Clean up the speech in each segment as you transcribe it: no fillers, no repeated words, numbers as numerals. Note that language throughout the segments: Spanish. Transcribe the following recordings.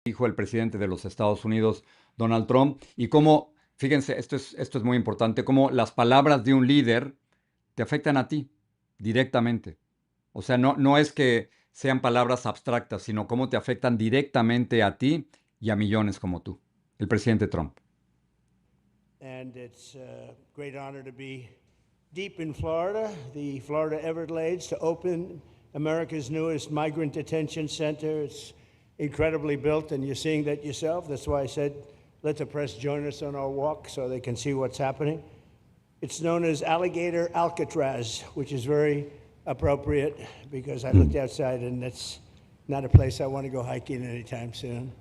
dijo el presidente de los Estados Unidos, Donald Trump, y cómo, fíjense, esto es muy importante, cómo las palabras de un líder te afectan a ti directamente. O sea, no es que sean palabras abstractas, sino cómo te afectan directamente a ti y a millones como tú, el presidente Trump. And it's a great honor to be deep in Florida, the Florida Everglades, to open America's newest migrant detention center. It's incredibly built, and you're seeing that yourself. That's why I said, let the press join us on our walk so they can see what's happening. It's known as Alligator Alcatraz, which is very appropriate because I looked outside and that's not a place I want to go hiking anytime soon.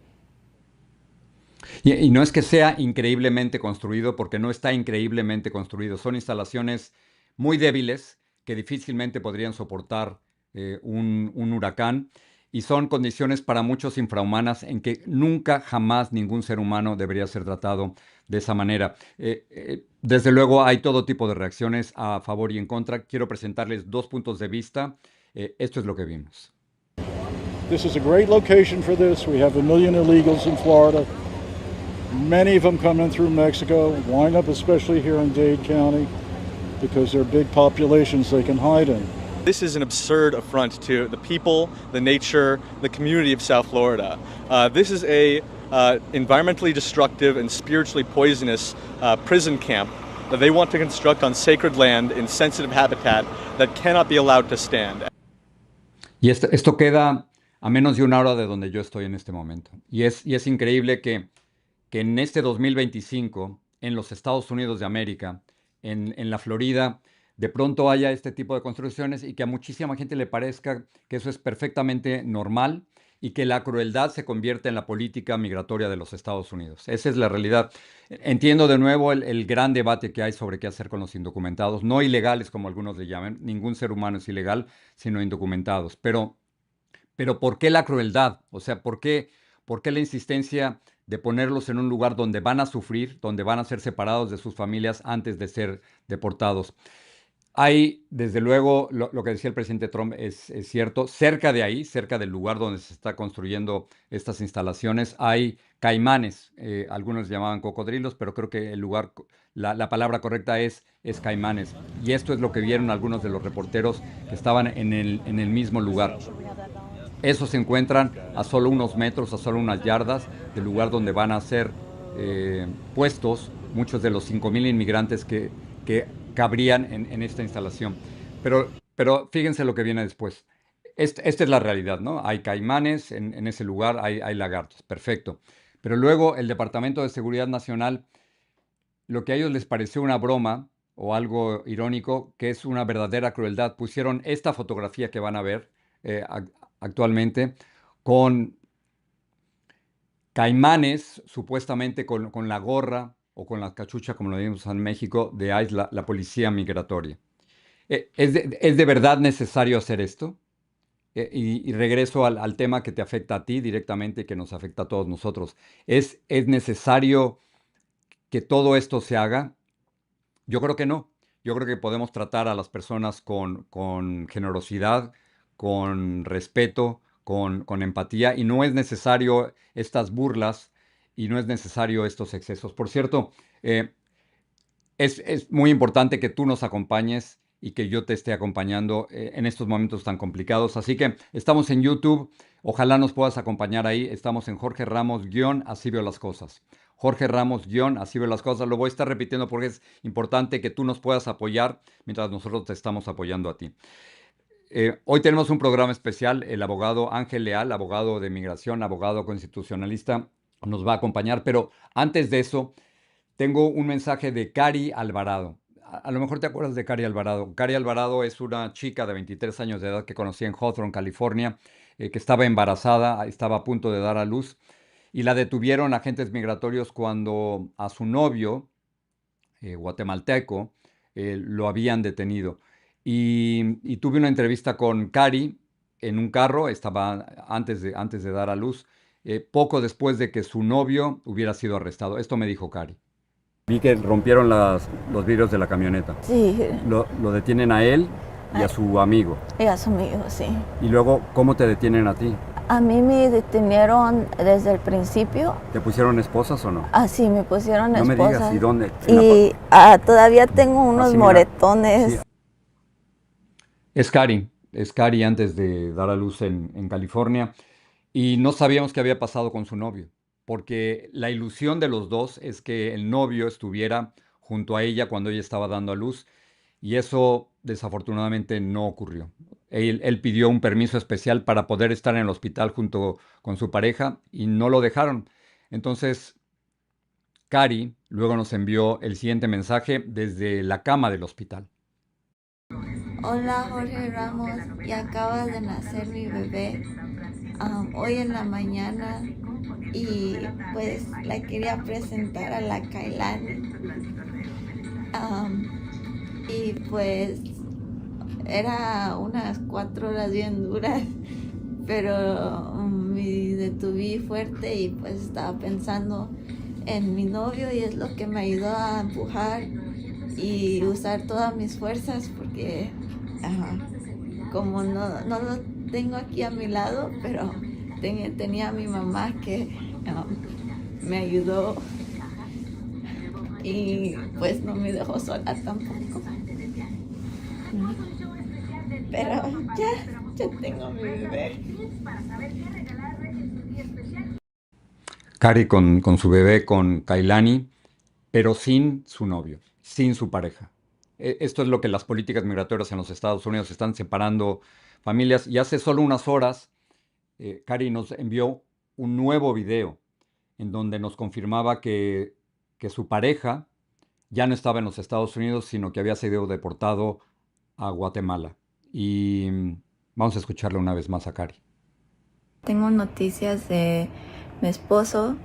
Y no es que sea increíblemente construido, porque no está increíblemente construido. Son instalaciones muy débiles que difícilmente podrían soportar un huracán, y son condiciones para muchos infrahumanas en que nunca, jamás ningún ser humano debería ser tratado de esa manera. Desde luego hay todo tipo de reacciones a favor y en contra. Quiero presentarles dos puntos de vista. Esto es lo que vimos. This is a great location for this. We have 1 million illegals in Florida. Many of them come in through Mexico, wind up especially here in Dade County because they're big populations they can hide in. This is an absurd affront to the people, the nature, the community of South Florida. This is a environmentally destructive and spiritually poisonous prison camp that they want to construct on sacred land in sensitive habitat that cannot be allowed to stand. Y esto queda a menos de 1 hora de donde yo estoy en este momento. Y es increíble que en este 2025, en los Estados Unidos de América, en la Florida, de pronto haya este tipo de construcciones y que a muchísima gente le parezca que eso es perfectamente normal y que la crueldad se convierte en la política migratoria de los Estados Unidos. Esa es la realidad. Entiendo de nuevo el gran debate que hay sobre qué hacer con los indocumentados, no ilegales como algunos le llaman. Ningún ser humano es ilegal, sino indocumentados. Pero ¿por qué la crueldad? O sea, ¿por qué la insistencia de ponerlos en un lugar donde van a sufrir, donde van a ser separados de sus familias antes de ser deportados? Hay, desde luego, lo que decía el presidente Trump es cierto. Cerca de ahí, cerca del lugar donde se está construyendo estas instalaciones, hay caimanes. Algunos llamaban cocodrilos, pero creo que la palabra correcta es caimanes. Y esto es lo que vieron algunos de los reporteros que estaban en el mismo lugar. Esos se encuentran a solo unos metros, a solo unas yardas del lugar donde van a ser puestos muchos de los 5,000 inmigrantes que cabrían en esta instalación. Pero fíjense lo que viene después. Esta es la realidad, ¿no? Hay caimanes en ese lugar, hay lagartos, perfecto. Pero luego el Departamento de Seguridad Nacional, lo que a ellos les pareció una broma o algo irónico, que es una verdadera crueldad, pusieron esta fotografía que van a ver actualmente, con caimanes, supuestamente con la gorra o con la cachucha, como lo vimos en México, de ICE, la policía migratoria. ¿Es de verdad necesario hacer esto? Y regreso al tema que te afecta a ti directamente y que nos afecta a todos nosotros. ¿Es necesario que todo esto se haga? Yo creo que no. Yo creo que podemos tratar a las personas con generosidad, con respeto, con empatía, y no es necesario estas burlas y no es necesario estos excesos. Por cierto, es muy importante que tú nos acompañes y que yo te esté acompañando en estos momentos tan complicados. Así que estamos en YouTube. Ojalá nos puedas acompañar ahí. Estamos en Jorge Ramos _ Así veo las cosas. Jorge Ramos _ Así veo las cosas. Lo voy a estar repitiendo porque es importante que tú nos puedas apoyar mientras nosotros te estamos apoyando a ti. Hoy tenemos un programa especial. El abogado Ángel Leal, abogado de migración, abogado constitucionalista, nos va a acompañar. Pero antes de eso, tengo un mensaje de Cari Alvarado. A lo mejor te acuerdas de Cari Alvarado. Cari Alvarado es una chica de 23 años de edad que conocí en Hawthorne, California, que estaba embarazada, estaba a punto de dar a luz, y la detuvieron agentes migratorios cuando a su novio, guatemalteco, lo habían detenido. Y tuve una entrevista con Cari en un carro, estaba antes de dar a luz, poco después de que su novio hubiera sido arrestado. Esto me dijo Cari. Vi que rompieron los vidrios de la camioneta. Sí. Lo detienen a él y a su amigo. Y a su amigo, sí. Y luego, ¿cómo te detienen a ti? A mí me detenieron desde el principio. ¿Te pusieron esposas o no? Sí, me pusieron No me esposas. digas, ¿y dónde? Y todavía tengo unos sí, mira. moretones. Sí. Es Cari antes de dar a luz en California, y no sabíamos qué había pasado con su novio, porque la ilusión de los dos es que el novio estuviera junto a ella cuando ella estaba dando a luz, y eso desafortunadamente no ocurrió. Él pidió un permiso especial para poder estar en el hospital junto con su pareja y no lo dejaron. Entonces, Cari luego nos envió el siguiente mensaje desde la cama del hospital. Hola Jorge Ramos, y acaba de nacer mi bebé hoy en la mañana, y pues la quería presentar a la Kailani. Y pues era unas 4 horas bien duras, pero me detuví fuerte y pues estaba pensando en mi novio, y es lo que me ayudó a empujar y usar todas mis fuerzas, porque como no lo tengo aquí a mi lado, pero tenía a mi mamá que me ayudó y pues no me dejó sola tampoco. Pero ya tengo a mi bebé. Cari con su bebé, con Kailani, pero sin su novio, sin su pareja. Esto es lo que las políticas migratorias en los Estados Unidos están separando familias. Y hace solo unas horas, Cari nos envió un nuevo video en donde nos confirmaba que su pareja ya no estaba en los Estados Unidos, sino que había sido deportado a Guatemala. Y vamos a escucharle una vez más a Cari. Tengo noticias de mi esposo.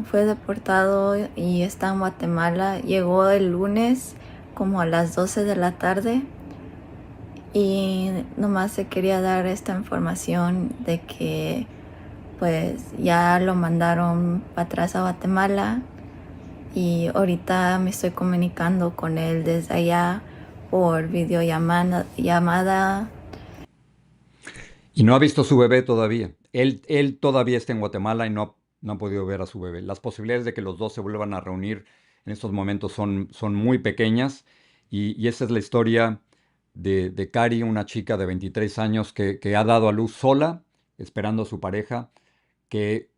Fue deportado y está en Guatemala. Llegó el lunes como a las 12 de la tarde. Y nomás se quería dar esta información de que pues ya lo mandaron para atrás a Guatemala, y ahorita me estoy comunicando con él desde allá por videollamada. Y no ha visto su bebé todavía. Él todavía está en Guatemala y no ha podido ver a su bebé. Las posibilidades de que los dos se vuelvan a reunir en estos momentos son muy pequeñas. Y esa es la historia de Cari, una chica de 23 años que ha dado a luz sola, esperando a su pareja,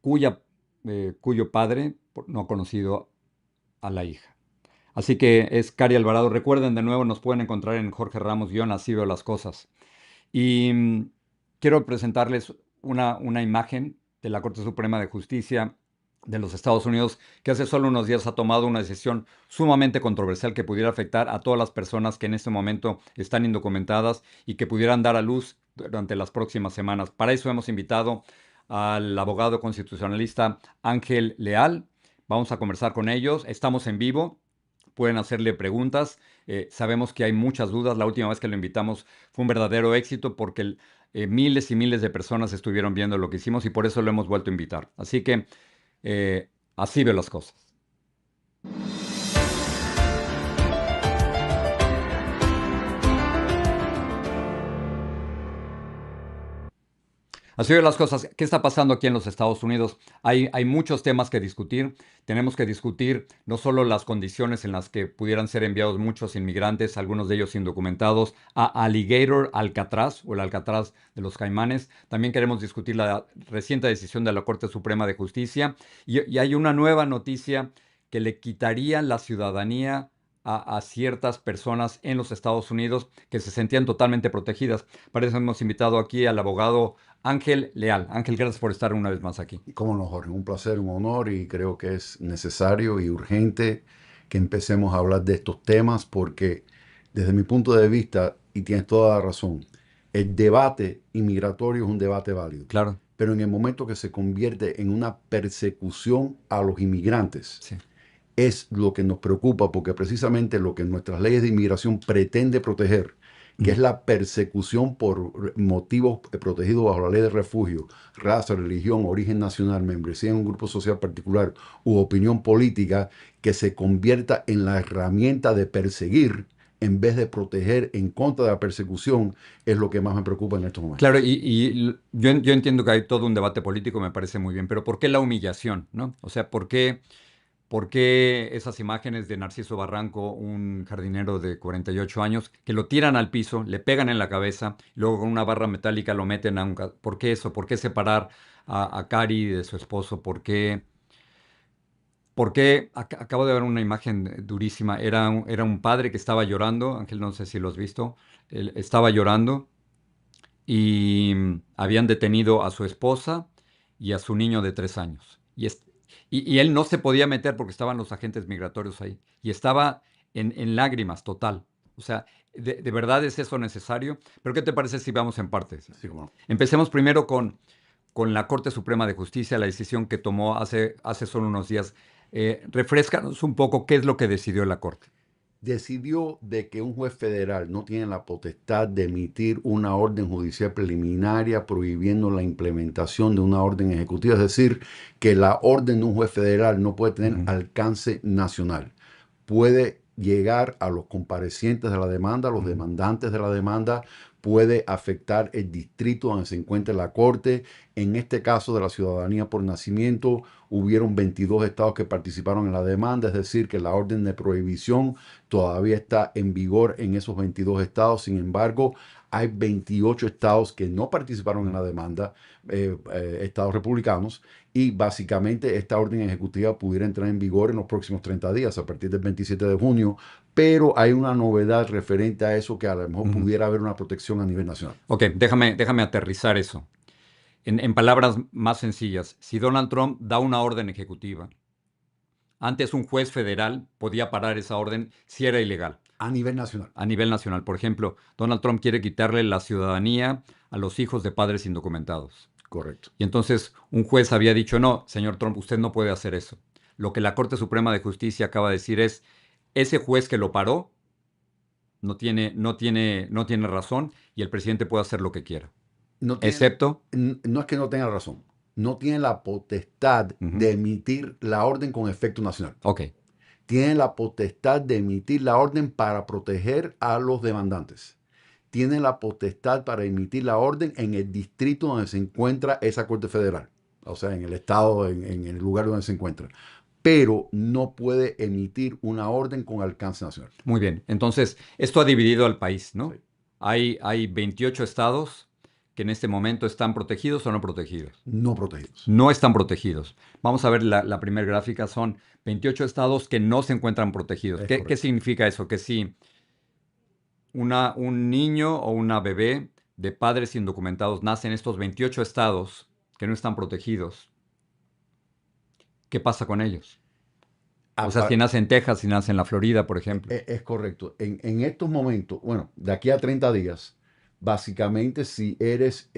cuyo padre no ha conocido a la hija. Así que es Cari Alvarado. Recuerden, de nuevo, nos pueden encontrar en Jorge Ramos, así veo las cosas. Y quiero presentarles una imagen de la Corte Suprema de Justicia de los Estados Unidos, que hace solo unos días ha tomado una decisión sumamente controversial que pudiera afectar a todas las personas que en este momento están indocumentadas y que pudieran dar a luz durante las próximas semanas. Para eso hemos invitado al abogado constitucionalista Ángel Leal. Vamos a conversar con ellos. Estamos en vivo. Pueden hacerle preguntas. Sabemos que hay muchas dudas. La última vez que lo invitamos fue un verdadero éxito porque miles y miles de personas estuvieron viendo lo que hicimos, y por eso lo hemos vuelto a invitar. Así que así veo las cosas. Así veo las cosas. ¿Qué está pasando aquí en los Estados Unidos? Hay muchos temas que discutir. Tenemos que discutir no solo las condiciones en las que pudieran ser enviados muchos inmigrantes, algunos de ellos indocumentados, a Alligator, Alcatraz, o el Alcatraz de los Caimanes. También queremos discutir la reciente decisión de la Corte Suprema de Justicia. Y hay una nueva noticia que le quitaría la ciudadanía a ciertas personas en los Estados Unidos que se sentían totalmente protegidas. Para eso hemos invitado aquí al abogado Ángel Leal. Ángel, gracias por estar una vez más aquí. Cómo no, Jorge, un placer, un honor, y creo que es necesario y urgente que empecemos a hablar de estos temas porque desde mi punto de vista, y tienes toda la razón, el debate inmigratorio es un debate válido. Claro. Pero en el momento que se convierte en una persecución a los inmigrantes, Sí. es lo que nos preocupa, porque precisamente lo que nuestras leyes de inmigración pretende proteger, que es la persecución por motivos protegidos bajo la ley de refugio, raza, religión, origen nacional, membresía en un grupo social particular u opinión política, que se convierta en la herramienta de perseguir, en vez de proteger en contra de la persecución, es lo que más me preocupa en estos momentos. Claro, yo entiendo que hay todo un debate político, me parece muy bien, pero ¿por qué la humillación, no? O sea, ¿por qué esas imágenes de Narciso Barranco, un jardinero de 48 años, que lo tiran al piso, le pegan en la cabeza, y luego con una barra metálica lo meten a un... ¿Por qué eso? ¿Por qué separar a Cari de su esposo? ¿Por qué? Acabo de ver una imagen durísima. Era un padre que estaba llorando, Ángel, no sé si lo has visto. Él estaba llorando y habían detenido a su esposa y a su niño de 3 años. Y él no se podía meter porque estaban los agentes migratorios ahí. Y estaba en lágrimas, total. O sea, ¿de verdad es eso necesario? Pero ¿qué te parece si vamos en partes? Así como, Empecemos primero con la Corte Suprema de Justicia, la decisión que tomó hace solo unos días. Refréscanos un poco qué es lo que decidió la Corte. decidió de que un juez federal no tiene la potestad de emitir una orden judicial preliminaria prohibiendo la implementación de una orden ejecutiva, es decir, que la orden de un juez federal no puede tener alcance nacional. Puede llegar a los comparecientes de la demanda, a los demandantes de la demanda, puede afectar el distrito donde se encuentra la corte. En este caso de la ciudadanía por nacimiento, hubieron 22 estados que participaron en la demanda, es decir, que la orden de prohibición todavía está en vigor en esos 22 estados. Sin embargo, hay 28 estados que no participaron en la demanda, estados republicanos, y básicamente esta orden ejecutiva pudiera entrar en vigor en los próximos 30 días, a partir del 27 de junio, pero hay una novedad referente a eso que a lo mejor pudiera haber una protección a nivel nacional. Ok, déjame aterrizar eso. En palabras más sencillas, si Donald Trump da una orden ejecutiva, antes un juez federal podía parar esa orden si era ilegal. A nivel nacional. A nivel nacional, por ejemplo, Donald Trump quiere quitarle la ciudadanía a los hijos de padres indocumentados. Correcto. Y entonces un juez había dicho, no, señor Trump, usted no puede hacer eso. Lo que la Corte Suprema de Justicia acaba de decir es, ese juez que lo paró no tiene razón y el presidente puede hacer lo que quiera. No tiene, Excepto, no es que no tenga razón, no tiene la potestad de emitir la orden con efecto nacional. ok, Tiene la potestad de emitir la orden para proteger a los demandantes. Tiene la potestad para emitir la orden en el distrito donde se encuentra esa Corte Federal, o sea, en el estado, en el lugar donde se encuentra. Pero no puede emitir una orden con alcance nacional. muy bien. Entonces, esto ha dividido al país, ¿no? Sí. Hay 28 estados que en este momento están protegidos o no protegidos. No protegidos. No están protegidos. Vamos a ver la primera gráfica. Son 28 estados que no se encuentran protegidos. Es ¿Qué correcto. significa eso? Que si un niño o una bebé de padres indocumentados nace en estos 28 estados que no están protegidos, ¿qué pasa con ellos? O sea, si nace en Texas, si nace en la Florida, por ejemplo. Es correcto. En estos momentos, bueno, de aquí a 30 días, básicamente si eres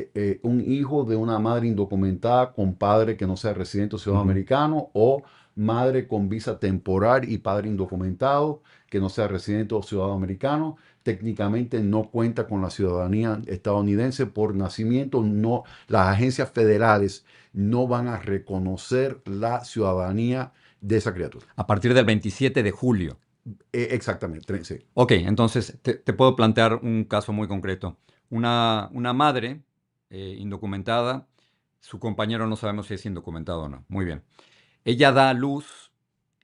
un hijo de una madre indocumentada con padre que no sea residente o ciudadano americano, o madre con visa temporal y padre indocumentado que no sea residente o ciudadano americano, técnicamente no cuenta con la ciudadanía estadounidense por nacimiento. No, las agencias federales no van a reconocer la ciudadanía de esa criatura. A partir del 27 de julio. Exactamente, sí. Ok, entonces te puedo plantear un caso muy concreto. Una madre indocumentada, su compañero no sabemos si es indocumentado o no. Muy bien. Ella da a luz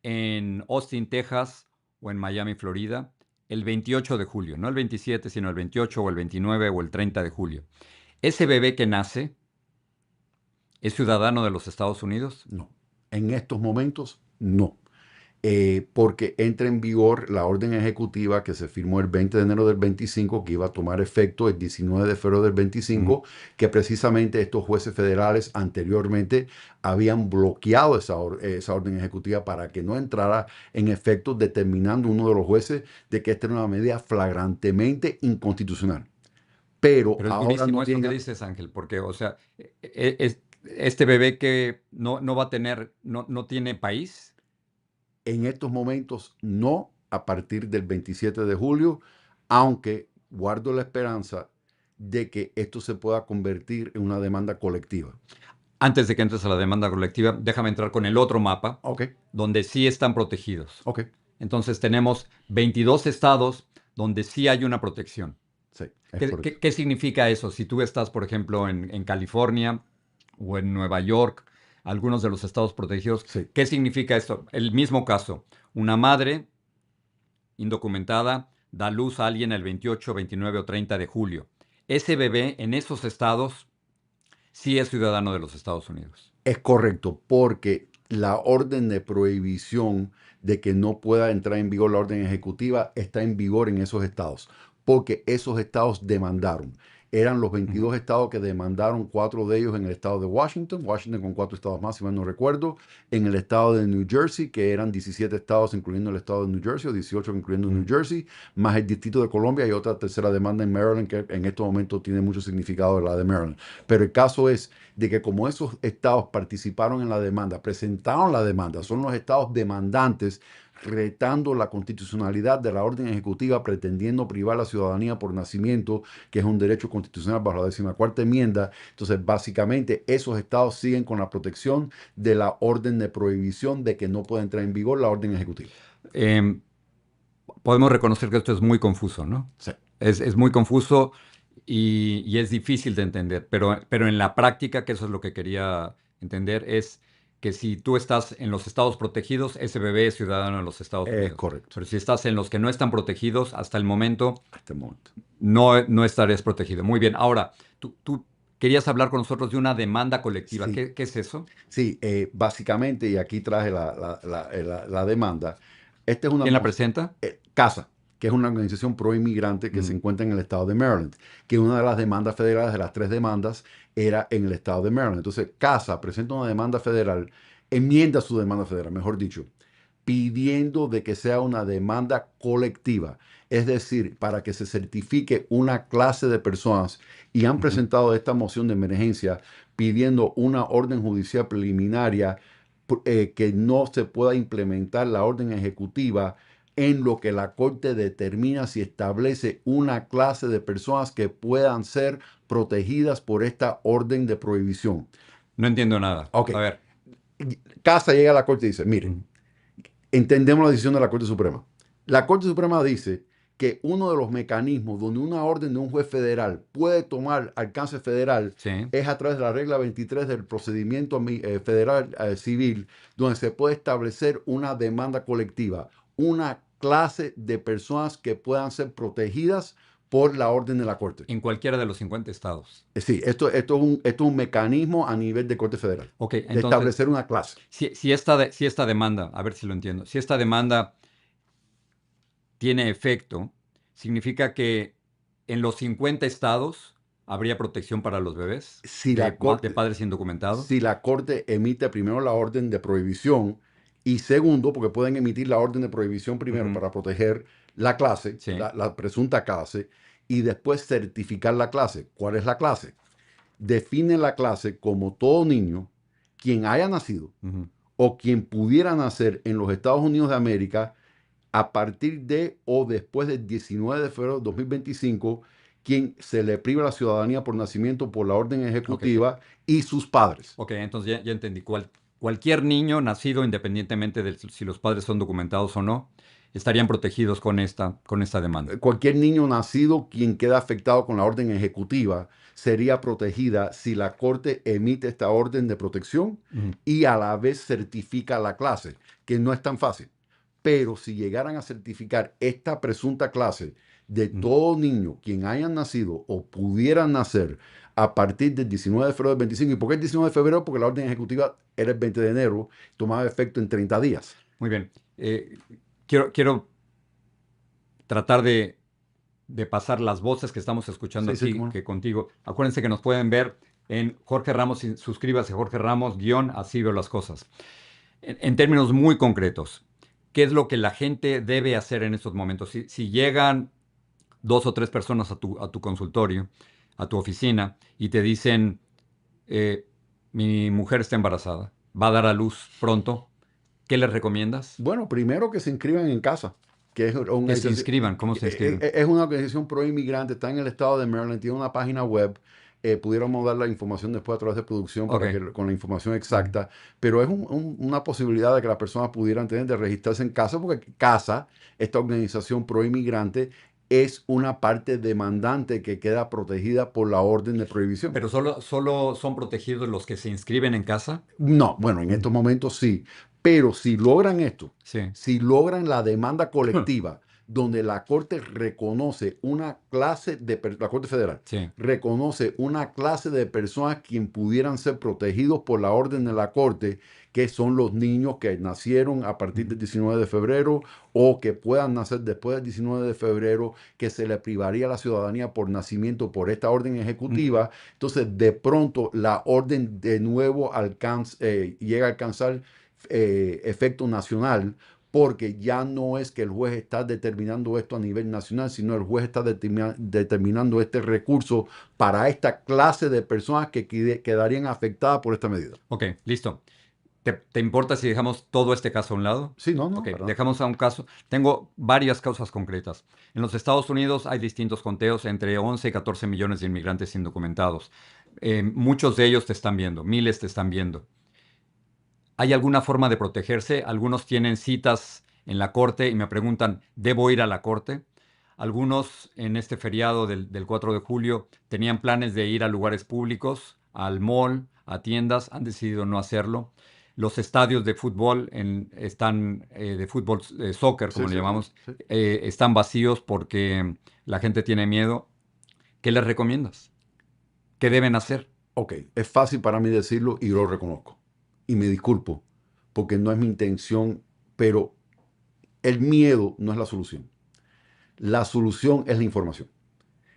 en Austin, Texas, o en Miami, Florida, el 28 de julio. No el 27, sino el 28 o el 29 o el 30 de julio. ¿Ese bebé que nace es ciudadano de los Estados Unidos? No. En estos momentos, no. Porque entra en vigor la orden ejecutiva que se firmó el 20 de enero del 25, que iba a tomar efecto el 19 de febrero del 25, que precisamente estos jueces federales anteriormente habían bloqueado esa orden ejecutiva para que no entrara en efecto, determinando uno de los jueces de que esta era una medida flagrantemente inconstitucional. Pero es ahora buenísimo no esto que tiene... dices, Ángel, porque, o sea, este bebé que no va a tener, no tiene país. En estos momentos no, a partir del 27 de julio, aunque guardo la esperanza de que esto se pueda convertir en una demanda colectiva. Antes de que entres a la demanda colectiva, déjame entrar con el otro mapa, Ok, donde sí están protegidos. ok. Entonces tenemos 22 estados donde sí hay una protección. Sí, es ¿Qué, correcto. qué significa eso? Si tú estás, por ejemplo, en California o en Nueva York, algunos de los estados protegidos, Sí. ¿qué significa esto? El mismo caso, una madre indocumentada da luz a alguien el 28, 29 o 30 de julio. Ese bebé en esos estados sí es ciudadano de los Estados Unidos. Es correcto, porque la orden de prohibición de que no pueda entrar en vigor la orden ejecutiva está en vigor en esos estados, porque esos estados demandaron. Eran los 22 estados que demandaron, 4 de ellos en el estado de Washington con 4 estados más, si mal no recuerdo, en el estado de New Jersey, que eran 17 estados, incluyendo el estado de New Jersey, o 18 incluyendo New Jersey, más el Distrito de Columbia y otra tercera demanda en Maryland, que en este momento tiene mucho significado la de Maryland. Pero el caso es de que como esos estados participaron en la demanda, presentaron la demanda, son los estados demandantes retando la constitucionalidad de la orden ejecutiva, pretendiendo privar la ciudadanía por nacimiento, que es un derecho constitucional bajo la 14ª enmienda. Entonces, básicamente, esos estados siguen con la protección de la orden de prohibición de que no pueda entrar en vigor la orden ejecutiva. Podemos reconocer que esto es muy confuso, ¿no? Sí. Es muy confuso y es difícil de entender, pero en la práctica, que eso es lo que quería entender, es que si tú estás en los estados protegidos, ese bebé es ciudadano de los Estados Unidos. Es correcto. Pero si estás en los que no están protegidos, hasta el momento, Hasta el momento. no estarías protegido. Muy bien. Ahora, tú querías hablar con nosotros de una demanda colectiva. Sí. ¿Qué es eso? Sí, básicamente, y aquí traje la demanda. Esta es una ¿Quién la presenta? CASA, que es una organización pro inmigrante que se encuentra en el estado de Maryland, que una de las demandas federales, de las 3 demandas, era en el estado de Maryland. Entonces, CASA presenta una demanda federal, enmienda su demanda federal, mejor dicho, pidiendo de que sea una demanda colectiva, es decir, para que se certifique una clase de personas, y han presentado esta moción de emergencia pidiendo una orden judicial preliminaria que no se pueda implementar la orden ejecutiva en lo que la Corte determina si establece una clase de personas que puedan ser protegidas por esta orden de prohibición. No entiendo nada. Ok. A ver. CASA llega a la Corte y dice, miren, entendemos la decisión de la Corte Suprema. La Corte Suprema dice que uno de los mecanismos donde una orden de un juez federal puede tomar alcance federal Sí. es a través de la regla 23 del procedimiento federal civil, donde se puede establecer una demanda colectiva, una clase de personas que puedan ser protegidas por la orden de la Corte. En cualquiera de los 50 estados. Sí, esto es un mecanismo a nivel de Corte Federal, Ok, de entonces, establecer una clase. si esta demanda, a ver si lo entiendo, si esta demanda tiene efecto, significa que en los 50 estados habría protección para los bebés Si de, la Corte, de padres indocumentados. si la Corte emite primero la orden de prohibición y segundo, porque pueden emitir la orden de prohibición primero para proteger la clase, Sí. la presunta clase, y después certificar la clase. ¿Cuál es la clase? Define la clase como todo niño, quien haya nacido o quien pudiera nacer en los Estados Unidos de América a partir de o después del 19 de febrero de 2025, quien se le priva la ciudadanía por nacimiento por la orden ejecutiva y sus padres. Ok, entonces ya entendí. Cualquier niño nacido, independientemente de si los padres son documentados o no, estarían protegidos con esta demanda. Cualquier niño nacido quien queda afectado con la orden ejecutiva sería protegida si la Corte emite esta orden de protección y a la vez certifica la clase, que no es tan fácil. Pero si llegaran a certificar esta presunta clase de todo niño quien hayan nacido o pudieran nacer a partir del 19 de febrero del 25. ¿Y por qué el 19 de febrero? Porque la orden ejecutiva era el 20 de enero, tomaba efecto en 30 días. Muy bien. Quiero tratar de pasar las voces que estamos escuchando Sí, aquí, cómo no. que contigo. Acuérdense que nos pueden ver en Jorge Ramos, suscríbase Jorge Ramos, así veo las cosas. En términos muy concretos, ¿qué es lo que la gente debe hacer en estos momentos? Si llegan 2 o 3 personas a tu consultorio, a tu oficina, y te dicen, mi mujer está embarazada, va a dar a luz pronto, ¿qué les recomiendas? Bueno, primero que se inscriban en casa. Que se inscriban. ¿Cómo se inscriben? Es una organización pro inmigrante, está en el estado de Maryland, tiene una página web. Pudiéramos dar la información después a través de producción para con la información exacta, pero es una posibilidad de que las personas pudieran tener de registrarse en casa, porque CASA, esta organización pro inmigrante, es una parte demandante que queda protegida por la orden de prohibición. Pero solo son protegidos los que se inscriben en casa. No, bueno, en estos momentos sí, pero si logran esto, Sí. si logran la demanda colectiva, donde la Corte reconoce una clase de, la Corte Federal, Sí. reconoce una clase de personas quien pudieran ser protegidos por la orden de la Corte, que son los niños que nacieron a partir del 19 de febrero o que puedan nacer después del 19 de febrero, que se le privaría la ciudadanía por nacimiento por esta orden ejecutiva. Entonces, de pronto, la orden de nuevo llega a alcanzar efecto nacional, porque ya no es que el juez está determinando esto a nivel nacional, sino el juez está determinando este recurso para esta clase de personas que quedarían afectadas por esta medida. Ok, listo. ¿Te importa si dejamos todo este caso a un lado? Sí, no, Ok, perdón. dejamos a un caso. Tengo varias causas concretas. En los Estados Unidos hay distintos conteos, entre 11 y 14 millones de inmigrantes indocumentados. Muchos de ellos te están viendo, miles te están viendo. ¿Hay alguna forma de protegerse? Algunos tienen citas en la corte y me preguntan, ¿debo ir a la corte? Algunos en este feriado del 4 de julio tenían planes de ir a lugares públicos, al mall, a tiendas, han decidido no hacerlo. Los estadios de fútbol de fútbol, soccer, como Sí, le sí, llamamos, sí. están vacíos porque la gente tiene miedo. ¿Qué les recomiendas? ¿Qué deben hacer? Ok, es fácil para mí decirlo y yo lo reconozco. Y me disculpo, porque no es mi intención, pero el miedo no es la solución. La solución es la información.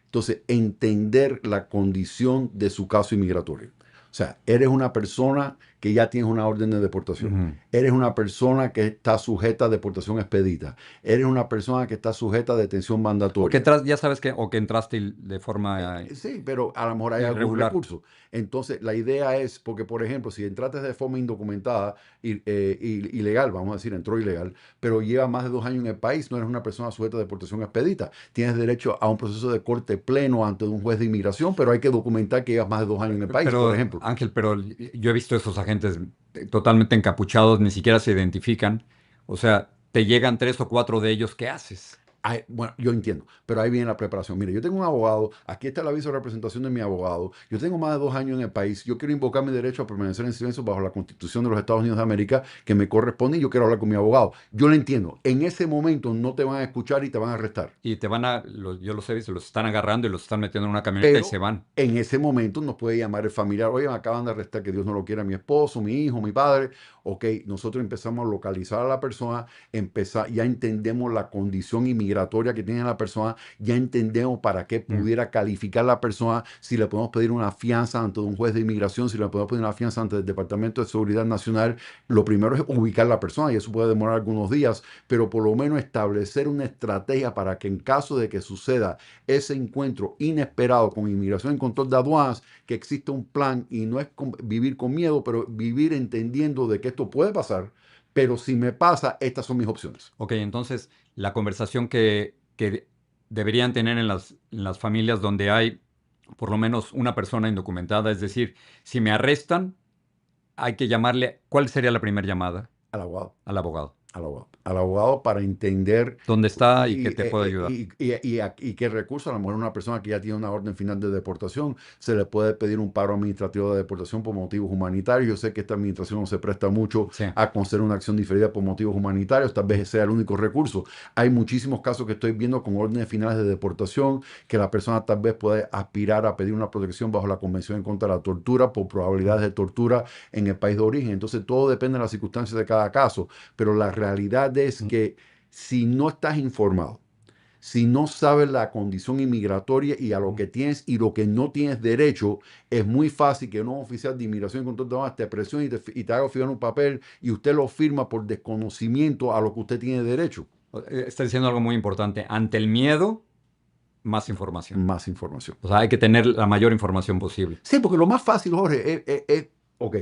Entonces, entender la condición de su caso inmigratorio. O sea, eres una persona que ya tienes una orden de deportación. Ujú. Eres una persona que está sujeta a deportación expedita. Eres una persona que está sujeta a detención O que mandatoria. ya sabes que, o que entraste de forma Sí, pero a lo mejor hay algún irregular. recurso. Entonces, la idea es, porque por ejemplo, si entraste de forma indocumentada, ilegal, vamos a decir, entró ilegal, pero lleva más de 2 años en el país, no eres una persona sujeta a deportación expedita. Tienes derecho a un proceso de corte pleno ante un juez de inmigración, pero hay que documentar que llevas más de 2 años en el país, por Pero, ejemplo. Ángel, yo he visto esos agentes totalmente encapuchados, ni siquiera se identifican. O sea, te llegan 3 o 4 de ellos, ¿qué haces? Bueno, yo entiendo, pero ahí viene la preparación. Mire, yo tengo un abogado, aquí está el aviso de representación de mi abogado, yo tengo más de 2 años en el país, yo quiero invocar mi derecho a permanecer en silencio bajo la Constitución de los Estados Unidos de América, que me corresponde, y yo quiero hablar con mi abogado. Yo lo entiendo, en ese momento no te van a escuchar y te van a arrestar, Y yo los he visto, los están agarrando y los están metiendo en una camioneta y pero se van. en ese momento nos puede llamar el familiar, oye, me acaban de arrestar, que Dios no lo quiera, mi esposo, mi hijo, mi padre. Ok, nosotros empezamos a localizar a la persona, ya entendemos la condición inmigratoria que tiene la persona, ya entendemos para qué pudiera calificar la persona, si le podemos pedir una fianza ante un juez de inmigración, si le podemos pedir una fianza ante el Departamento de Seguridad Nacional. Lo primero es ubicar a la persona y eso puede demorar algunos días, pero por lo menos establecer una estrategia para que en caso de que suceda ese encuentro inesperado con inmigración y control de aduanas, que exista un plan y no es vivir con miedo, pero vivir entendiendo de que esto puede pasar, pero si me pasa, estas son mis opciones. Ok, entonces la conversación que deberían tener en las familias donde hay por lo menos una persona indocumentada, es decir, si me arrestan, hay que llamarle, ¿cuál sería la primera llamada? Al abogado. Al abogado. Al abogado para entender ¿Dónde está y qué te puede ayudar? y qué recursos. A lo mejor una persona que ya tiene una orden final de deportación, se le puede pedir un paro administrativo de deportación por motivos humanitarios. Yo sé que esta administración no se presta mucho Sí. a conceder una acción diferida por motivos humanitarios, tal vez ese sea el único recurso. Hay muchísimos casos que estoy viendo con órdenes finales de deportación, que la persona tal vez puede aspirar a pedir una protección bajo la Convención en contra de la tortura por probabilidades de tortura en el país de origen. Entonces todo depende de las circunstancias de cada caso, pero la realidad es que si no estás informado, si no sabes la condición inmigratoria y a lo que tienes y lo que no tienes derecho, es muy fácil que un oficial de inmigración y control de aduanas te presione y te haga firmar un papel y usted lo firma por desconocimiento a lo que usted tiene derecho. Está diciendo algo muy importante. Ante el miedo, más información. Más información. O sea, hay que tener la mayor información posible. Sí, porque lo más fácil, Jorge, ok,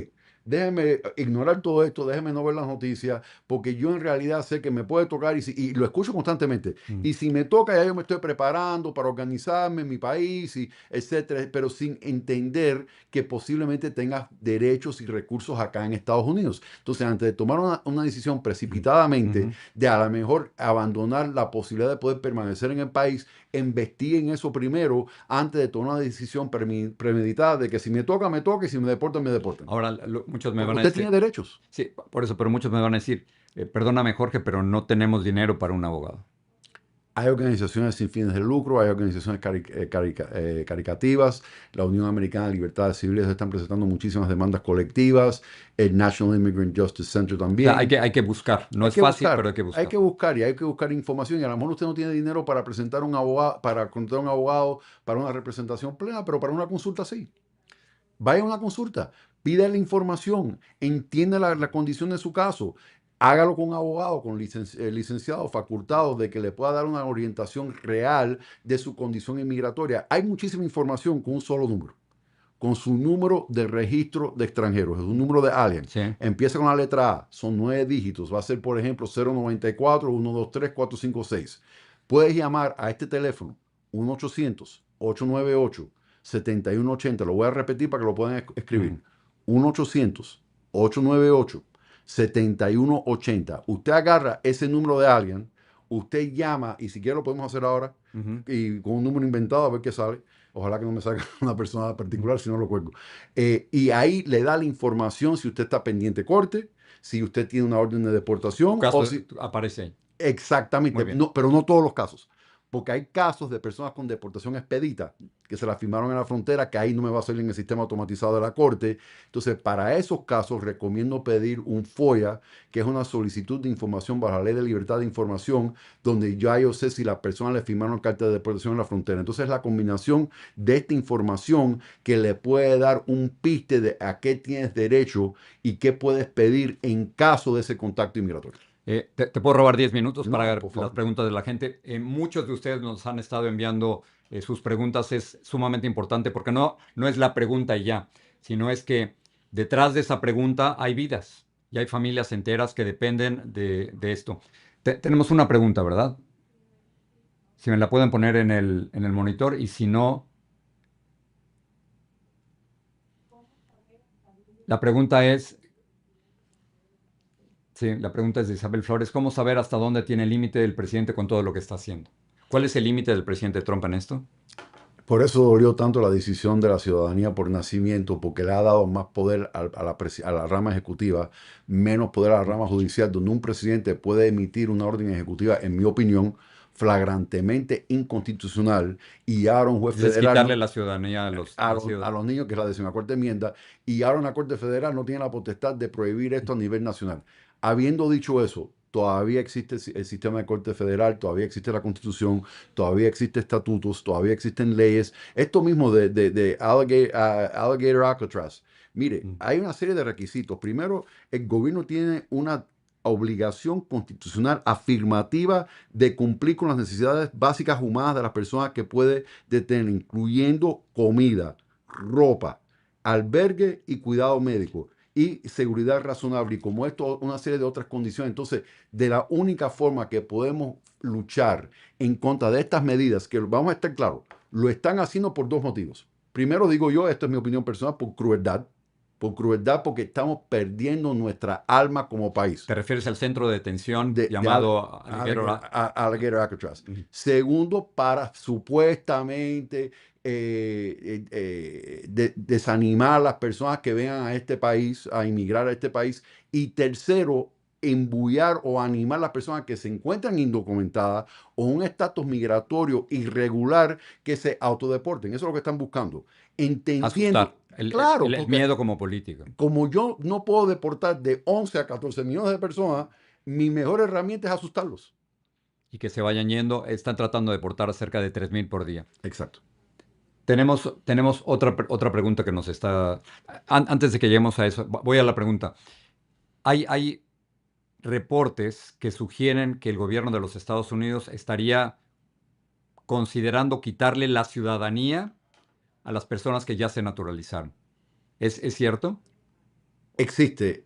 déjeme ignorar todo esto, déjeme no ver las noticias, porque yo en realidad sé que me puede tocar y lo escucho constantemente. Y si me toca, ya yo me estoy preparando para organizarme en mi país, y etcétera, pero sin entender que posiblemente tengas derechos y recursos acá en Estados Unidos. Entonces, antes de tomar una decisión precipitadamente, de a lo mejor abandonar la posibilidad de poder permanecer en el país, investiguen eso primero antes de tomar una decisión premeditada de que si me toca, me toca y si me deportan, me deportan. Ahora, muchos me Porque van a usted decir, tiene derechos. sí, por eso, pero muchos me van a decir, perdóname Jorge, pero no tenemos dinero para un abogado. Hay organizaciones sin fines de lucro, hay organizaciones caricativas. La Unión Americana de Libertades Civiles están presentando muchísimas demandas colectivas. El National Immigrant Justice Center O sea, también. hay que buscar. No es fácil, pero hay que buscar. Hay que buscar y hay que buscar información. Y a lo mejor usted no tiene dinero para presentar un abogado, para contratar un abogado para una representación plena, pero para una consulta sí. Vaya a una consulta, pida la información, entienda la condición de su caso, hágalo con un abogado, con licenciado, facultado, de que le pueda dar una orientación real de su condición inmigratoria. Hay muchísima información con un solo número, con su número de registro de extranjeros, es un número de alien. Sí. Empieza con la letra A, son 9 dígitos, va a ser, por ejemplo, 094-123-456. Puedes llamar a este teléfono, 1-800-898-7180. Lo voy a repetir para que lo puedan escribir. 1-800-898-7180. Usted agarra ese número de alien, usted llama, y si quiere lo podemos hacer ahora, y con un número inventado a ver qué sale. Ojalá que no me salga una persona particular, si no lo cuelgo. Y ahí le da la información si usted está pendiente corte, si usted tiene una orden de deportación. Caso O si, aparece ahí. exactamente, no, pero no todos los casos. Porque hay casos de personas con deportación expedita que se la firmaron en la frontera, que ahí no me va a salir en el sistema automatizado de la corte. Entonces, para esos casos recomiendo pedir un FOIA, que es una solicitud de información bajo la Ley de Libertad de Información, donde ya yo sé si la persona le firmaron carta de deportación en la frontera. Entonces, es la combinación de esta información que le puede dar un piste de a qué tienes derecho y qué puedes pedir en caso de ese contacto inmigratorio. Te puedo robar 10 minutos No, para por favor. las preguntas de la gente. Muchos de ustedes nos han estado enviando sus preguntas. Es sumamente importante porque no es la pregunta y ya, sino es que detrás de esa pregunta hay vidas y hay familias enteras que dependen de esto. Tenemos una pregunta, ¿verdad? Si me la pueden poner en el monitor y si no... La pregunta es... Sí, la pregunta es de Isabel Flores. ¿Cómo saber hasta dónde tiene el límite el presidente con todo lo que está haciendo? ¿Cuál es el límite del presidente Trump en esto? Por eso dolió tanto la decisión de la ciudadanía por nacimiento, porque le ha dado más poder a la rama ejecutiva, menos poder a la rama judicial, donde un presidente puede emitir una orden ejecutiva, en mi opinión, flagrantemente inconstitucional, y ahora un juez Es federal... quitarle la ciudadanía a los a ciudadanos. los niños, que es la 14ª enmienda, y ahora una Corte Federal no tiene la potestad de prohibir esto a nivel nacional. Habiendo dicho eso, todavía existe el sistema de Corte Federal, todavía existe la Constitución, todavía existen estatutos, todavía existen leyes. Esto mismo de Alligator Alcatraz. Mire, hay una serie de requisitos. Primero, el gobierno tiene una obligación constitucional afirmativa de cumplir con las necesidades básicas humanas de las personas que puede tener, incluyendo comida, ropa, albergue y cuidado médico y seguridad razonable, y como esto, una serie de otras condiciones. Entonces, de la única forma que podemos luchar en contra de estas medidas, que vamos a estar claros, lo están haciendo por dos motivos. Primero, digo yo, esto es mi opinión personal, por crueldad, porque estamos perdiendo nuestra alma como país. ¿Te refieres al centro de detención llamado Alligator Alcatraz? Segundo, para supuestamente desanimar a las personas que vengan a este país, a inmigrar a este país. Y tercero, embullar o animar a las personas que se encuentran indocumentadas o un estatus migratorio irregular que se autodeporten. Eso es lo que están buscando. Entendiendo. Asustar. Claro, el miedo como político. Como yo no puedo deportar de 11 a 14 millones de personas, mi mejor herramienta es asustarlos. Y que se vayan yendo. Están tratando de deportar a cerca de 3,000 por día. Exacto. Tenemos otra pregunta que nos está... Antes de que lleguemos a eso, voy a la pregunta. Hay reportes que sugieren que el gobierno de los Estados Unidos estaría considerando quitarle la ciudadanía a las personas que ya se naturalizaron. ¿Es cierto? Existe.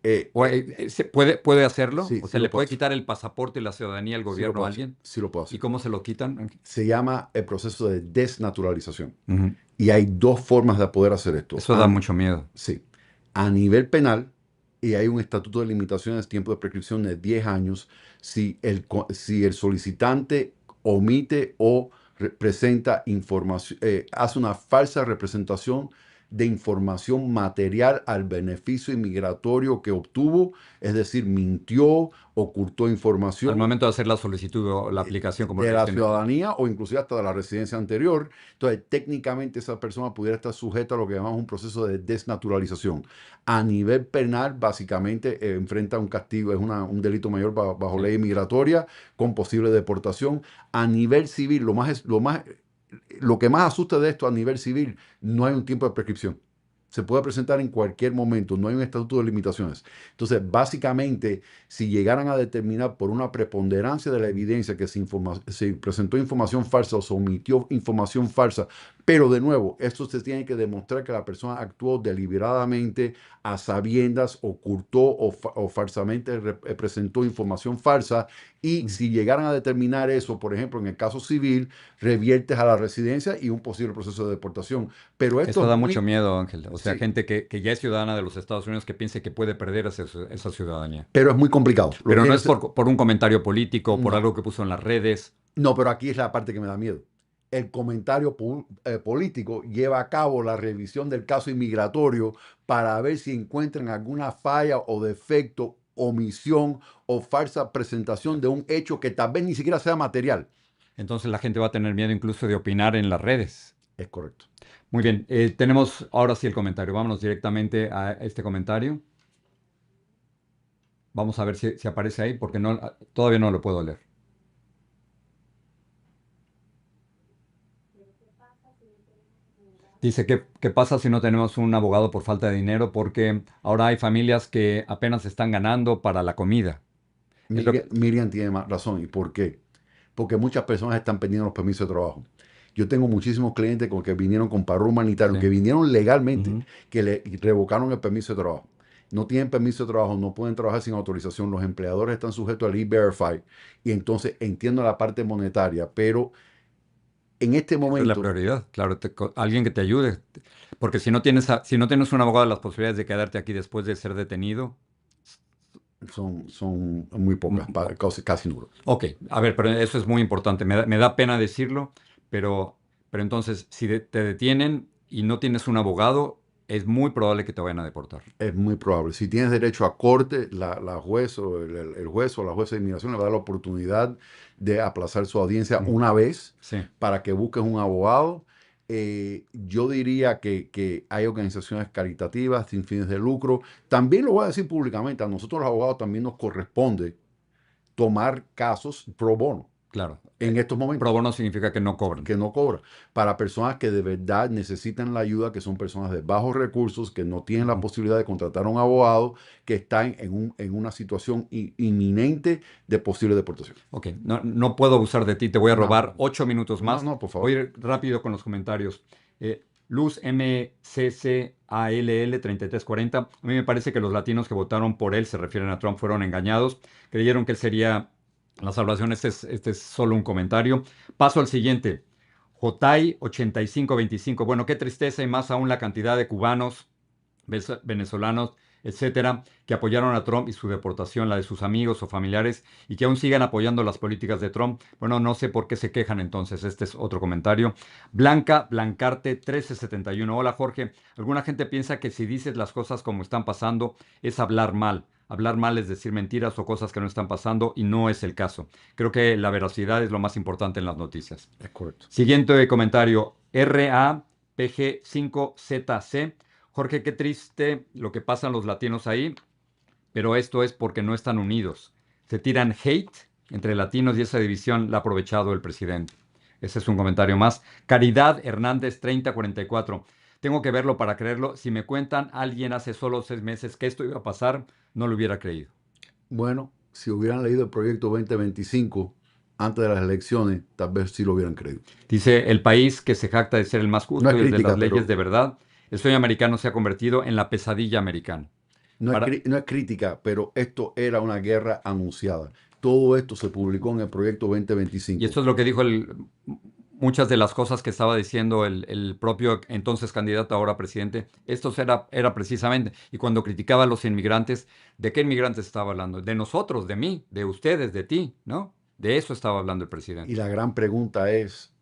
¿Puede hacerlo? Sí, O sí sea, lo ¿le puede puedo- quitar el pasaporte y la ciudadanía al sí lo gobierno puedo a hacer. alguien? Sí lo puedo ¿Y hacer. cómo se lo quitan? Se llama el proceso de desnaturalización. Ujú. Y hay dos formas de poder hacer esto. Eso da mucho miedo. Sí. A nivel penal, y hay un estatuto de limitaciones, tiempo de prescripción de 10 años, si el solicitante omite o presenta información, hace una falsa representación de información material al beneficio inmigratorio que obtuvo, es decir, mintió, ocultó Al información momento de hacer la solicitud o la aplicación como de la residente. ciudadanía o inclusive hasta de la residencia anterior. Entonces, técnicamente esa persona pudiera estar sujeta a lo que llamamos un proceso de desnaturalización. A nivel penal, básicamente enfrenta un castigo, es un delito mayor bajo Sí. ley migratoria con posible deportación. A nivel civil, lo que más asusta de esto a nivel civil, no hay un tiempo de prescripción. Se puede presentar en cualquier momento, no hay un estatuto de limitaciones. Entonces, básicamente, si llegaran a determinar por una preponderancia de la evidencia que se presentó información falsa o se omitió información falsa, pero de nuevo, esto se tiene que demostrar que la persona actuó deliberadamente, a sabiendas, ocultó o falsamente presentó información falsa, y si llegaran a determinar eso, por ejemplo, en el caso civil, reviertes a la residencia y un posible proceso de deportación. Pero esto Eso es da muy... mucho miedo, Ángel. O sea, Sí, gente que ya es ciudadana de los Estados Unidos que piense que puede perder esa ciudadanía. pero es muy complicado. Lo Pero no tiene es que ser- por un comentario político, por No, algo que puso en las redes. no, pero aquí es la parte que me da miedo. El comentario político lleva a cabo la revisión del caso inmigratorio para ver si encuentran alguna falla o defecto, omisión o falsa presentación de un hecho que tal vez ni siquiera sea material. Entonces la gente va a tener miedo incluso de opinar en las redes. Es correcto. Muy bien, tenemos ahora sí el comentario. Vámonos directamente a este comentario. Vamos a ver si aparece ahí, porque todavía no lo puedo leer. Dice, ¿qué pasa si no tenemos un abogado por falta de dinero? Porque ahora hay familias que apenas están ganando para la comida. Es lo que- Miriam tiene más razón. ¿Y por qué? Porque muchas personas están perdiendo los permisos de trabajo. Yo tengo muchísimos clientes que vinieron con paro humanitario, Sí. que vinieron legalmente, Ujú. que le revocaron el permiso de trabajo. No tienen permiso de trabajo, no pueden trabajar sin autorización. Los empleadores están sujetos al E-Verify. Y entonces entiendo la parte monetaria, pero en este Es la momento prioridad, claro, alguien que te ayude. Porque si no tienes un abogado, las posibilidades de quedarte aquí después de ser detenido. son muy pocas, casi nulas. Ok, a ver, pero eso es muy importante. Me da pena decirlo, pero entonces, si te detienen y no tienes un abogado, es muy probable que te vayan a deportar. Es muy probable. Si tienes derecho a corte, la juez o el juez o la jueza de inmigración le va a dar la oportunidad de aplazar su audiencia una vez Sí. para que busques un abogado. Yo diría que hay organizaciones caritativas sin fines de lucro. También lo voy a decir públicamente, a nosotros los abogados también nos corresponde tomar casos pro bono Claro. en estos momentos. Pro bono significa que no cobran. Que no cobra. Para personas que de verdad necesitan la ayuda, que son personas de bajos recursos, que no tienen la posibilidad de contratar a un abogado, que están en una situación inminente de posible deportación. Ok, no puedo abusar de ti, te voy a No. robar 8 minutos más. No, por favor. Voy a ir rápido con los comentarios. Luz MCCALL 3340. A mí me parece que los latinos que votaron por él, se refieren a Trump, fueron engañados. Creyeron que él sería la salvación. Este es solo un comentario. Paso al siguiente. Jotay 8525. Bueno, qué tristeza y más aún la cantidad de cubanos, venezolanos, etcétera, que apoyaron a Trump y su deportación, la de sus amigos o familiares, y que aún sigan apoyando las políticas de Trump. Bueno, no sé por qué se quejan entonces. Este es otro comentario. Blancarte 1371. Hola, Jorge. Alguna gente piensa que si dices las cosas como están pasando es hablar mal. Hablar mal es decir mentiras o cosas que no están pasando, y no es el caso. Creo que la veracidad es lo más importante en las noticias. Es correcto. Siguiente comentario. RAPG5ZC. Jorge, qué triste lo que pasan los latinos ahí, pero esto es porque no están unidos. Se tiran hate entre latinos y esa división la ha aprovechado el presidente. Ese es un comentario más. Caridad Hernández 3044. Tengo que verlo para creerlo. Si me cuentan alguien hace solo 6 meses que esto iba a pasar, no lo hubiera creído. Bueno, si hubieran leído el proyecto 2025 antes de las elecciones, tal vez sí lo hubieran creído. Dice, el país que se jacta de ser el más justo No es y el de crítica, las leyes pero- de verdad, el sueño americano se ha convertido en la pesadilla americana. no es crítica, pero esto era una guerra anunciada. Todo esto se publicó en el proyecto Y 2025. esto es lo que dijo muchas de las cosas que estaba diciendo el propio entonces candidato, ahora presidente. Esto era precisamente, y cuando criticaba a los inmigrantes, ¿de qué inmigrantes estaba hablando? De nosotros, de mí, de ustedes, de ti, ¿no? De eso estaba hablando el Y presidente. la gran pregunta es,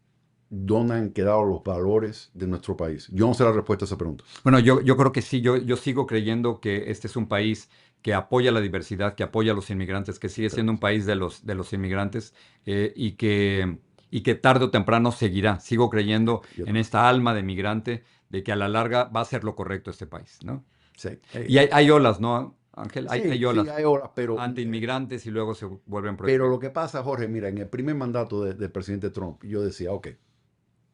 ¿dónde han quedado los valores de nuestro país? Yo no sé la respuesta a esa pregunta. Bueno, yo creo que sí, yo sigo creyendo que este es un país que apoya la diversidad, que apoya a los inmigrantes, que sigue siendo un país de los inmigrantes y que tarde o temprano seguirá. Sigo creyendo Yo en esta alma de migrante, de que a la larga va a ser lo correcto este país, ¿no? sí. Y hay olas, ¿no, Ángel? Hay Sí, olas hay horas, anti-inmigrantes y luego se vuelven pero lo que pasa, Jorge, mira, en el primer mandato del presidente Trump, yo decía, ok,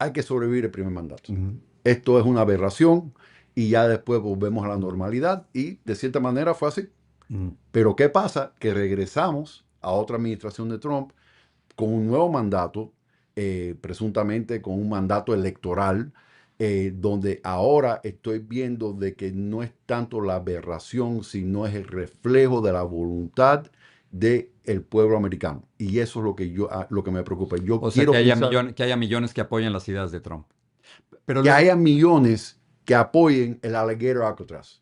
hay que sobrevivir el primer mandato. Ujú. Esto es una aberración y ya después volvemos a la normalidad y de cierta manera fue así. Ujú. Pero ¿qué pasa? Que regresamos a otra administración de Trump con un nuevo mandato, presuntamente con un mandato electoral, donde ahora estoy viendo de que no es tanto la aberración, sino es el reflejo de la voluntad del pueblo americano. Y eso es lo que me preocupa. Yo O sea, quiero pensar que haya millones que apoyen las ideas de Trump. Pero que haya millones que apoyen el alligator Alcatraz,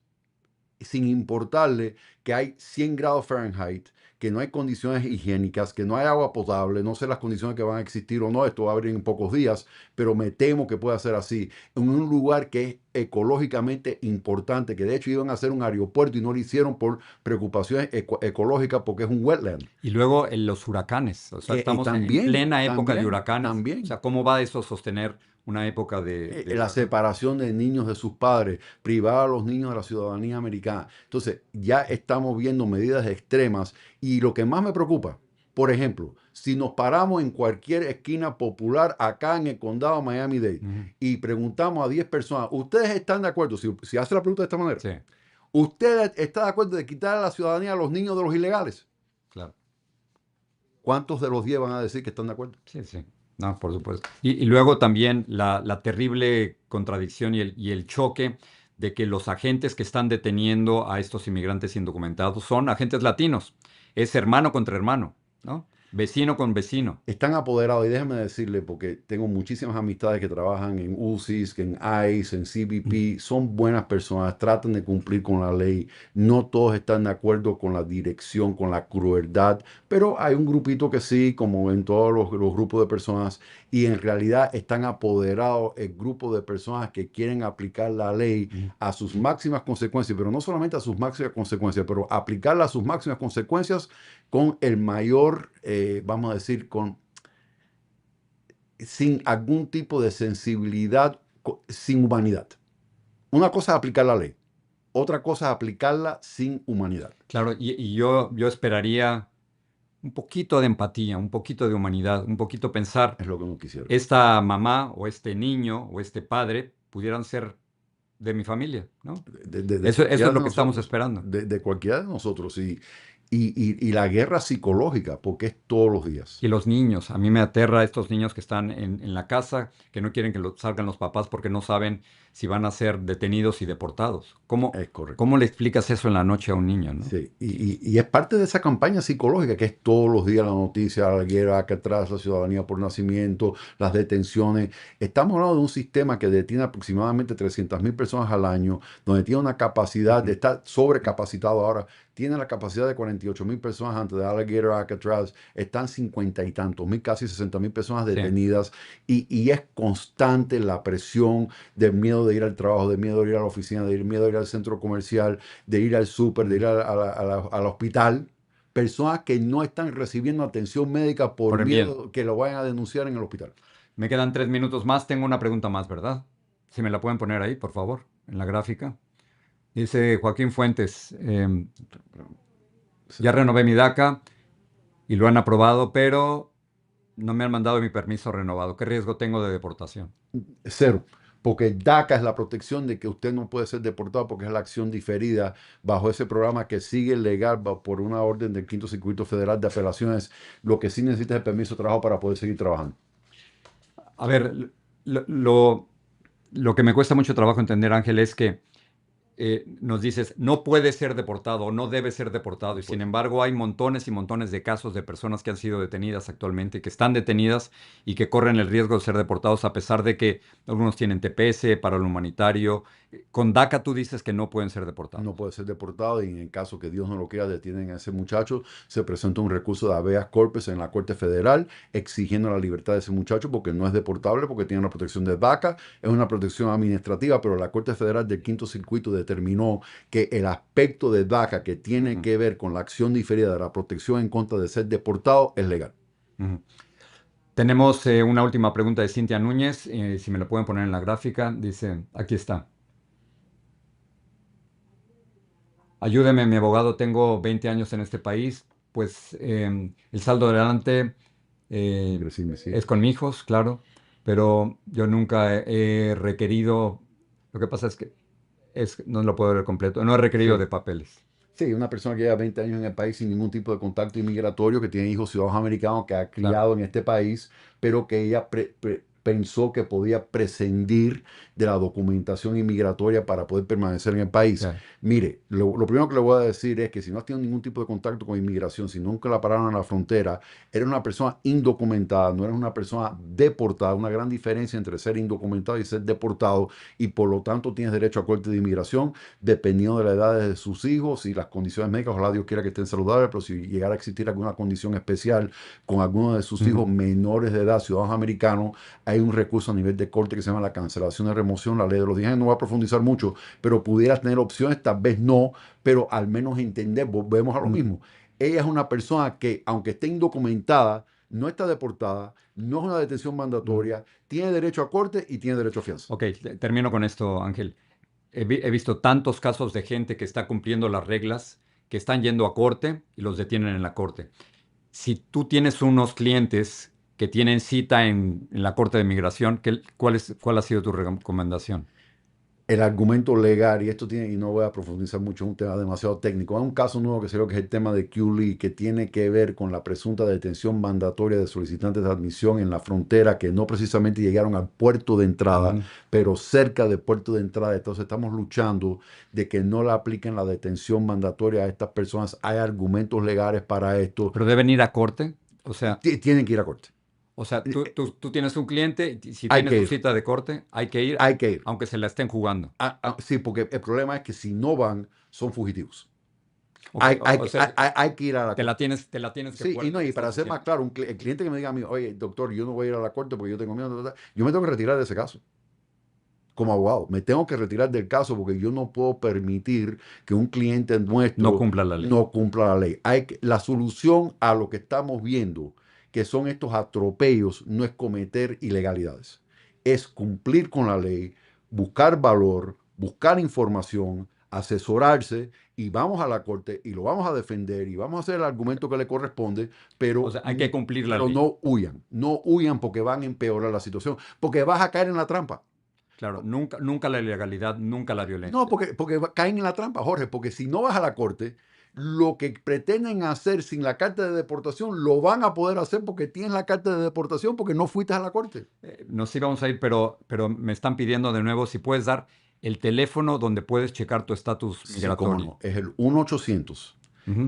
sin importarle que hay 100 grados Fahrenheit, que no hay condiciones higiénicas, que no hay agua potable, no sé las condiciones que van a existir o no, esto va a abrir en pocos días, pero me temo que pueda ser así, en un lugar que es ecológicamente importante, que de hecho iban a hacer un aeropuerto y no lo hicieron por preocupaciones ecológicas porque es un wetland. y luego los huracanes, o sea, estamos en plena época de huracanes. O también. sea, ¿cómo va eso a sostener una época de La huracanes? separación de niños de sus padres, privar a los niños de la ciudadanía americana. Entonces, ya estamos viendo medidas extremas y lo que más me preocupa, por ejemplo, si nos paramos en cualquier esquina popular acá en el condado de Miami-Dade Ujú. y preguntamos a 10 personas, ¿ustedes están de acuerdo? Si hace la pregunta de esta manera, Sí, ¿usted está de acuerdo de quitar la ciudadanía a los niños de los ilegales? claro. ¿Cuántos de los 10 van a decir que están de acuerdo? Sí, sí. No, por supuesto. Y luego también la terrible contradicción y el choque de que los agentes que están deteniendo a estos inmigrantes indocumentados son agentes latinos. Es hermano contra hermano, ¿no? Vecino con vecino. Están apoderados y déjame decirle, porque tengo muchísimas amistades que trabajan en UCIS, en ICE, en CBP, son buenas personas, tratan de cumplir con la ley, no todos están de acuerdo con la dirección, con la crueldad, pero hay un grupito que sí, como en todos los grupos de personas, y en realidad están apoderados el grupo de personas que quieren aplicar la ley a sus máximas consecuencias, pero no solamente a sus máximas consecuencias, pero aplicarla a sus máximas consecuencias con el mayor, vamos a decir, sin algún tipo de sensibilidad, sin humanidad. Una cosa es aplicar la ley, otra cosa es aplicarla sin humanidad. Claro, y yo esperaría un poquito de empatía, un poquito de humanidad, un poquito pensar, Es lo que no quisiera. esta mamá o este niño o este padre pudieran ser de mi familia, ¿no? Eso es cualquiera lo de que estamos nosotros, esperando. de cualquiera de nosotros. Y la guerra psicológica, porque es todos los días. Y los niños, a mí me aterra estos niños que están en la casa, que no quieren que salgan los papás porque no saben si van a ser detenidos y deportados. Es correcto. ¿Cómo le explicas eso en la noche a un niño, no? Sí, y es parte de esa campaña psicológica que es todos los días la noticia, la guerra que atrás, la ciudadanía por nacimiento, las detenciones. Estamos hablando de un sistema que detiene aproximadamente 300,000 personas al año, donde tiene una capacidad de estar sobrecapacitado ahora. Tiene la capacidad de 48,000 personas antes de Alligator Alcatraz. Están 50 y tantos mil, casi 60,000 personas detenidas. Y es constante la presión del miedo de ir al trabajo, del miedo de ir a la oficina, del miedo de ir al centro comercial, de ir al súper, de ir al hospital. Personas que no están recibiendo atención médica por Por el miedo que lo vayan a denunciar en el hospital. Me quedan 3 minutos más. Tengo una pregunta más, ¿verdad? Si me la pueden poner ahí, por favor, en la gráfica. Dice Joaquín Fuentes, ya renové mi DACA y lo han aprobado, pero no me han mandado mi permiso renovado. ¿Qué riesgo tengo de deportación? Cero. Porque el DACA es la protección de que usted no puede ser deportado porque es la acción diferida bajo ese programa que sigue legal por una orden del Quinto Circuito Federal de Apelaciones. Lo que sí necesita es el permiso de trabajo para poder seguir trabajando. A ver, lo que me cuesta mucho trabajo entender, Ángel, es que nos dices, no puede ser deportado o no debe ser deportado. Y sin embargo, hay montones y montones de casos de personas que han sido detenidas actualmente, que están detenidas y que corren el riesgo de ser deportados a pesar de que algunos tienen TPS, parol humanitario. Con DACA tú dices que no pueden ser deportados. No puede ser deportado y en el caso que Dios no lo quiera detienen a ese muchacho, se presenta un recurso de habeas corpus en la Corte Federal exigiendo la libertad de ese muchacho porque no es deportable, porque tiene una protección de DACA, es una protección administrativa, pero la Corte Federal del Quinto Circuito determinó que el aspecto de DACA que tiene que ver con la acción diferida de la protección en contra de ser deportado es legal. Tenemos una última pregunta de Cintia Núñez, si me lo pueden poner en la gráfica. Dice, aquí está. Ayúdeme, mi abogado, tengo 20 años en este país, pues el saldo adelante es con mis hijos, claro, pero yo nunca he requerido, lo que pasa es que no lo puedo ver completo, no he requerido Sí. de papeles. Sí, una persona que lleva 20 años en el país sin ningún tipo de contacto inmigratorio, que tiene hijos ciudadanos americanos, que ha criado en este país, pero que ella pensó que podía prescindir de la documentación inmigratoria para poder permanecer en el país. Claro. Mire, lo primero que le voy a decir es que si no has tenido ningún tipo de contacto con inmigración, si nunca la pararon en la frontera, eres una persona indocumentada, no eres una persona deportada. Una gran diferencia entre ser indocumentado y ser deportado, y por lo tanto tienes derecho a corte de inmigración dependiendo de la edad de sus hijos y las condiciones médicas. Ojalá Dios quiera que estén saludables, pero si llegara a existir alguna condición especial con alguno de sus hijos menores de edad, ciudadanos americanos, hay un recurso a nivel de corte que se llama la cancelación de remoción, la ley de los 10 años. No voy a profundizar mucho, pero pudieras tener opciones, tal vez no, pero al menos entender, volvemos a lo mismo. Ella es una persona que, aunque esté indocumentada, no está deportada, no es una detención mandatoria, tiene derecho a corte y tiene derecho a fianza. Ok, termino con esto, Ángel. He visto tantos casos de gente que está cumpliendo las reglas, que están yendo a corte y los detienen en la corte. Si tú tienes unos clientes que tienen cita en la Corte de Migración, ¿cuál ha sido tu recomendación? El argumento legal, y esto tiene, y no voy a profundizar mucho, es un tema demasiado técnico. Hay un caso nuevo que creo que es el tema de Q-Lee, que tiene que ver con la presunta detención mandatoria de solicitantes de admisión en la frontera que no precisamente llegaron al puerto de entrada, pero cerca del puerto de entrada. Entonces estamos luchando de que no le apliquen la detención mandatoria a estas personas. Hay argumentos legales para esto. ¿Pero deben ir a corte? O sea, Tienen que ir a corte. tú tienes un cliente, y si Hay tienes que tu ir. cita de corte, hay que ir, Hay que ir. aunque se la estén jugando. Sí, porque el problema es que si no van, son fugitivos. Ok, Hay que ir a la te corte. la tienes que Sí, jugar. y no, y para ser más claro, el cliente que me diga a mí, oye, doctor, yo no voy a ir a la corte porque yo tengo miedo, yo me tengo que retirar de ese caso. Como abogado, me tengo que retirar del caso porque yo no puedo permitir que un cliente nuestro No cumpla la ley. no cumpla la ley. La solución a lo que estamos viendo, que son estos atropellos, no es cometer ilegalidades, es cumplir con la ley, buscar valor, buscar información, asesorarse, y vamos a la corte y lo vamos a defender y vamos a hacer el argumento que le corresponde, pero, O sea, hay que cumplir la ley. no huyan porque van a empeorar la situación, porque vas a caer en la trampa. Claro, nunca la ilegalidad, nunca la violencia. No, porque caen en la trampa, Jorge, porque si no vas a la corte, lo que pretenden hacer sin la carta de deportación lo van a poder hacer porque tienes la carta de deportación porque no fuiste a la corte. Nos íbamos a ir, pero me están pidiendo de nuevo si puedes dar el teléfono donde puedes checar tu estatus Sí, migratorio. cómo no, es el 1-800.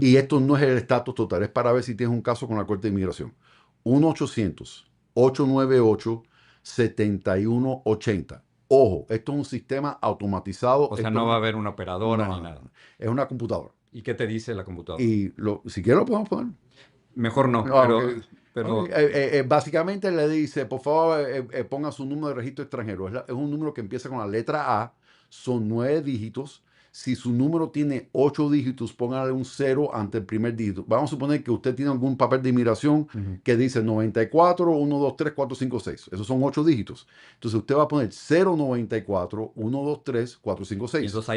Y esto no es el estatus total, es para ver si tienes un caso con la Corte de Inmigración. 1-800-898-7180. Ojo, esto es un sistema automatizado. O sea, no va a haber una operadora ni nada. Es una computadora. ¿Y qué te dice la computadora? Y si quieres lo podemos poner. Mejor no, pero básicamente le dice, por favor, ponga su número de registro extranjero. Es un número que empieza con la letra A, son 9 dígitos. Si su número tiene 8 dígitos, póngale un 0 ante el primer dígito. Vamos a suponer que usted tiene algún papel de inmigración que dice 94, 1, 2, 3, 4, 5, 6. Esos son 8 dígitos. Entonces usted va a poner 094, 1, 2, 3, 4, 5, 6. Y entonces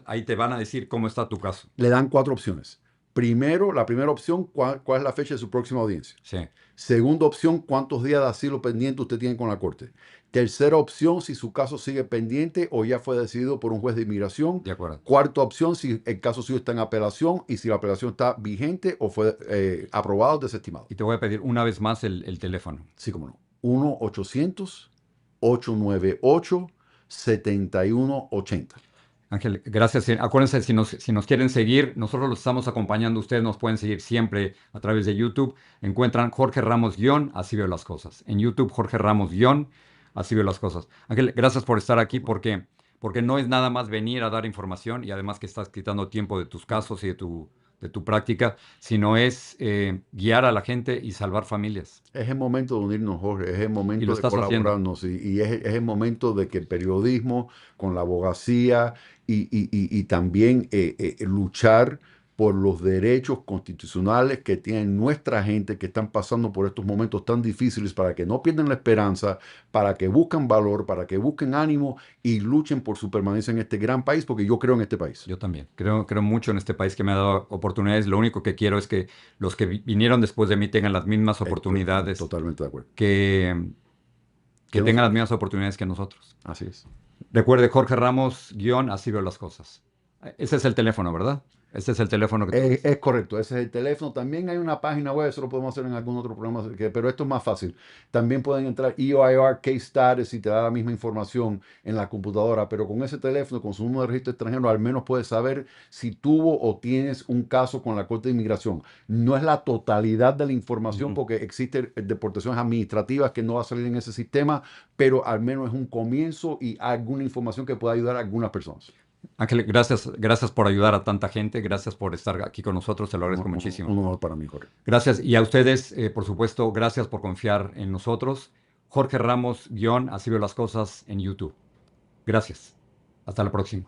ahí te van a decir cómo está tu caso. Le dan 4 opciones. Primero, la primera opción, ¿cuál es la fecha de su próxima audiencia? Sí. Segunda opción, ¿cuántos días de asilo pendiente usted tiene con la corte? Tercera opción, si su caso sigue pendiente o ya fue decidido por un juez de inmigración. De acuerdo. Cuarta opción, si el caso suyo está en apelación y si la apelación está vigente o fue aprobado o desestimado. Y te voy a pedir una vez más el teléfono. Sí, cómo no. 1-800-898-7180. Ángel, gracias. Acuérdense, si nos quieren seguir, nosotros los estamos acompañando. Ustedes nos pueden seguir siempre a través de YouTube. Encuentran Jorge Ramos guión, así veo las cosas. En YouTube, Jorge Ramos guión, así veo las cosas. Ángel, gracias por estar aquí porque no es nada más venir a dar información y además que estás quitando tiempo de tus casos y de tu práctica, sino es guiar a la gente y salvar familias. Es el momento de unirnos, Jorge, es el Y momento lo de estás haciendo. colaborarnos y es el momento de que el periodismo con la abogacía y también luchar por los derechos constitucionales que tienen nuestra gente que están pasando por estos momentos tan difíciles para que no pierdan la esperanza, para que busquen valor, para que busquen ánimo y luchen por su permanencia en este gran país, porque yo creo en este país. Yo también. Creo mucho en este país que me ha dado oportunidades. Lo único que quiero es que los que vinieron después de mí tengan las mismas oportunidades, Totalmente de acuerdo. que Que tengan las nosotros. mismas oportunidades que nosotros. Así es. Recuerde, Jorge Ramos, guión, así veo las cosas. Ese es el teléfono, ¿verdad? Ese es el teléfono que tú dices. Es correcto, ese es el teléfono. También hay una página web, eso lo podemos hacer en algún otro programa, pero esto es más fácil. También pueden entrar EOIR Case Status y te da la misma información en la computadora, pero con ese teléfono, con su número de registro extranjero, al menos puedes saber si tuvo o tienes un caso con la Corte de Inmigración. No es la totalidad de la información porque existen deportaciones administrativas que no va a salir en ese sistema, pero al menos es un comienzo y alguna información que pueda ayudar a algunas personas. Ángel, gracias por ayudar a tanta gente. Gracias por estar aquí con nosotros. Te lo agradezco muchísimo. Un honor para mí, Jorge. Gracias. Y a ustedes, por supuesto, gracias por confiar en nosotros. Jorge Ramos, guión, así veo las cosas en YouTube. Gracias. Hasta la próxima.